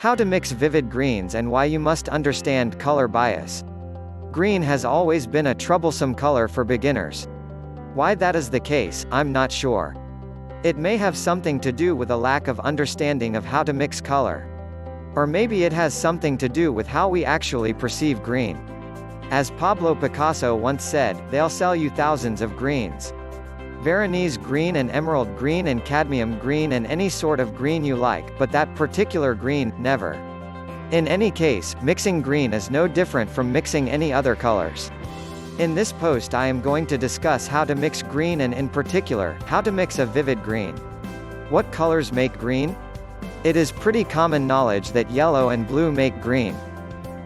How to mix vivid greens and why you must understand color bias. Green has always been a troublesome color for beginners. Why that is the case, I'm not sure. It may have something to do with a lack of understanding of how to mix color. Or maybe it has something to do with how we actually perceive green. As Pablo Picasso once said, they'll sell you thousands of greens. Veronese green and emerald green and cadmium green and any sort of green you like, but that particular green, never. In any case, mixing green is no different from mixing any other colors. In this post I am going to discuss how to mix green and in particular, how to mix a vivid green. What colors make green? It is pretty common knowledge that yellow and blue make green.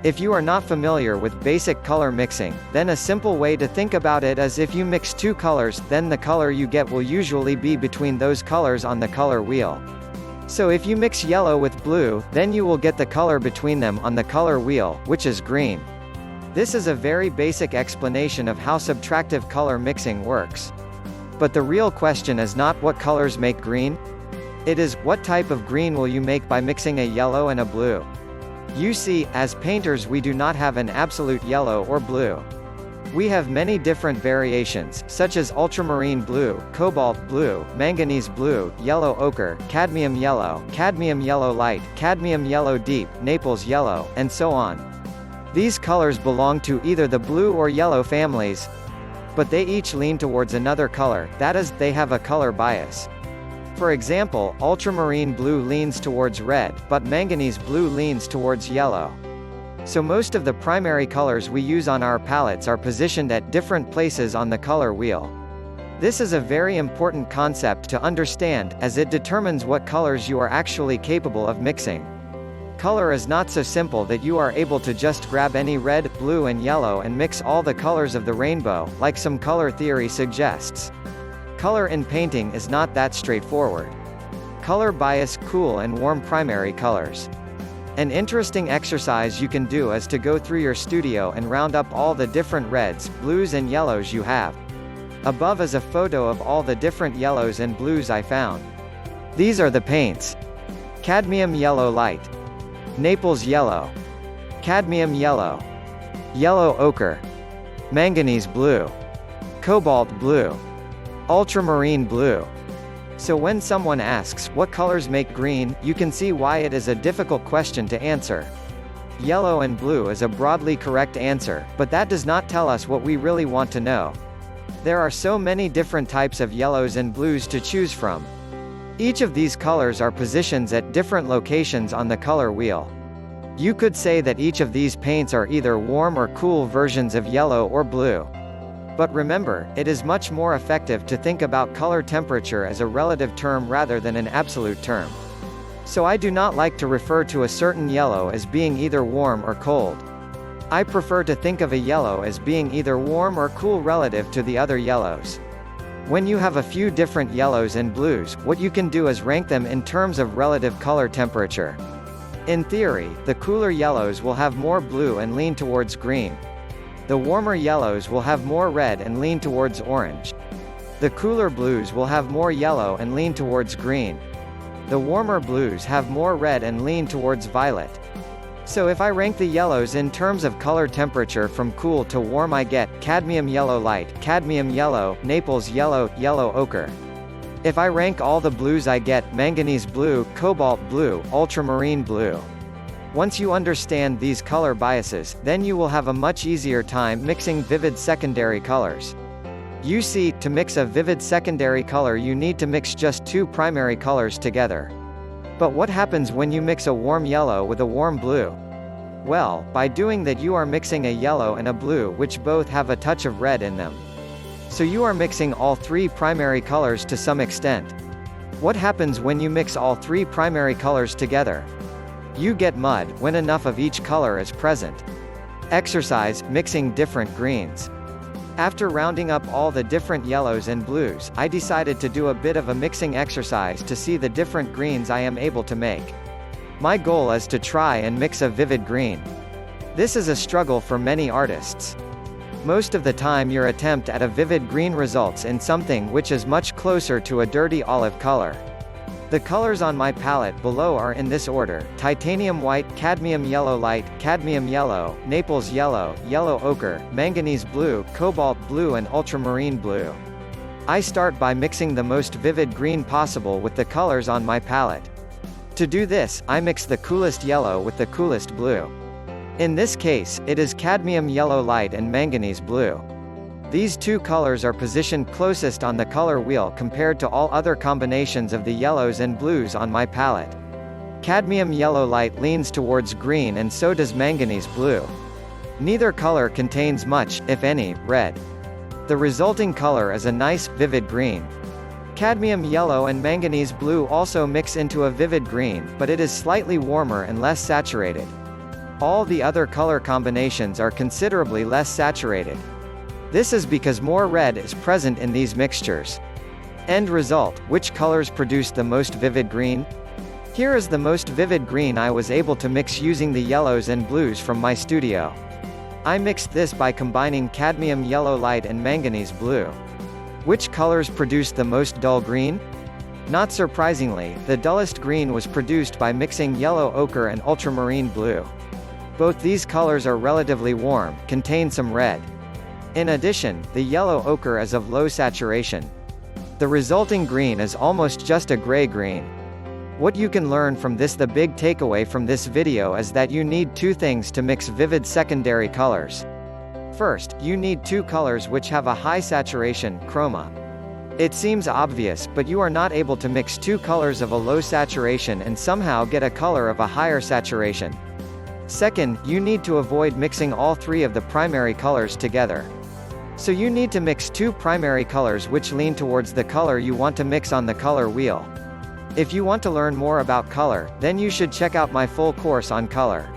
If you are not familiar with basic color mixing, then a simple way to think about it is if you mix two colors, then the color you get will usually be between those colors on the color wheel. So if you mix yellow with blue, then you will get the color between them on the color wheel, which is green. This is a very basic explanation of how subtractive color mixing works. But the real question is not what colors make green? It is, what type of green will you make by mixing a yellow and a blue? You see, as painters we do not have an absolute yellow or blue. We have many different variations, such as ultramarine blue, cobalt blue, manganese blue, yellow ochre, cadmium yellow light, cadmium yellow deep, naples yellow, and so on. These colors belong to either the blue or yellow families, but they each lean towards another color, that is, they have a color bias. For example, ultramarine blue leans towards red, but manganese blue leans towards yellow. So most of the primary colors we use on our palettes are positioned at different places on the color wheel. This is a very important concept to understand, as it determines what colors you are actually capable of mixing. Color is not so simple that you are able to just grab any red, blue and yellow and mix all the colors of the rainbow, like some color theory suggests. Color in painting is not that straightforward. Color bias, cool and warm primary colors. An interesting exercise you can do is to go through your studio and round up all the different reds, blues and yellows you have. Above is a photo of all the different yellows and blues I found. These are the paints. Cadmium yellow light. Naples yellow. Cadmium yellow. Yellow ochre. Manganese blue. Cobalt blue. Ultramarine blue. So when someone asks, what colors make green, you can see why it is a difficult question to answer. Yellow and blue is a broadly correct answer, but that does not tell us what we really want to know. There are so many different types of yellows and blues to choose from. Each of these colors are positions at different locations on the color wheel. You could say that each of these paints are either warm or cool versions of yellow or blue. But remember, it is much more effective to think about color temperature as a relative term rather than an absolute term. So I do not like to refer to a certain yellow as being either warm or cold. I prefer to think of a yellow as being either warm or cool relative to the other yellows. When you have a few different yellows and blues, what you can do is rank them in terms of relative color temperature. In theory, the cooler yellows will have more blue and lean towards green. The warmer yellows will have more red and lean towards orange. The cooler blues will have more yellow and lean towards green. The warmer blues have more red and lean towards violet. So if I rank the yellows in terms of color temperature from cool to warm, I get cadmium yellow light, cadmium yellow, naples yellow, yellow ochre. If I rank all the blues, I get manganese blue, cobalt blue, ultramarine blue. Once you understand these color biases, then you will have a much easier time mixing vivid secondary colors. You see, to mix a vivid secondary color you need to mix just two primary colors together. But what happens when you mix a warm yellow with a warm blue? Well, by doing that you are mixing a yellow and a blue which both have a touch of red in them. So you are mixing all three primary colors to some extent. What happens when you mix all three primary colors together? You get mud, when enough of each color is present. Exercise, mixing different greens. After rounding up all the different yellows and blues, I decided to do a bit of a mixing exercise to see the different greens I am able to make. My goal is to try and mix a vivid green. This is a struggle for many artists. Most of the time your attempt at a vivid green results in something which is much closer to a dirty olive color. The colors on my palette below are in this order: titanium white, cadmium yellow light, cadmium yellow, naples yellow, yellow ochre, manganese blue, cobalt blue and ultramarine blue. I start by mixing the most vivid green possible with the colors on my palette. To do this, I mix the coolest yellow with the coolest blue. In this case, it is cadmium yellow light and manganese blue. These two colors are positioned closest on the color wheel compared to all other combinations of the yellows and blues on my palette. Cadmium yellow light leans towards green and so does manganese blue. Neither color contains much, if any, red. The resulting color is a nice, vivid green. Cadmium yellow and manganese blue also mix into a vivid green, but it is slightly warmer and less saturated. All the other color combinations are considerably less saturated. This is because more red is present in these mixtures. End result: which colors produce the most vivid green? Here is the most vivid green I was able to mix using the yellows and blues from my studio. I mixed this by combining cadmium yellow light and manganese blue. Which colors produced the most dull green? Not surprisingly, the dullest green was produced by mixing yellow ochre and ultramarine blue. Both these colors are relatively warm, contain some red. In addition, the yellow ochre is of low saturation. The resulting green is almost just a gray green. What you can learn from this: the big takeaway from this video is that you need two things to mix vivid secondary colors. First, you need two colors which have a high saturation, chroma. It seems obvious, but you are not able to mix two colors of a low saturation and somehow get a color of a higher saturation. Second, you need to avoid mixing all three of the primary colors together. So you need to mix two primary colors which lean towards the color you want to mix on the color wheel. If you want to learn more about color, then you should check out my full course on color.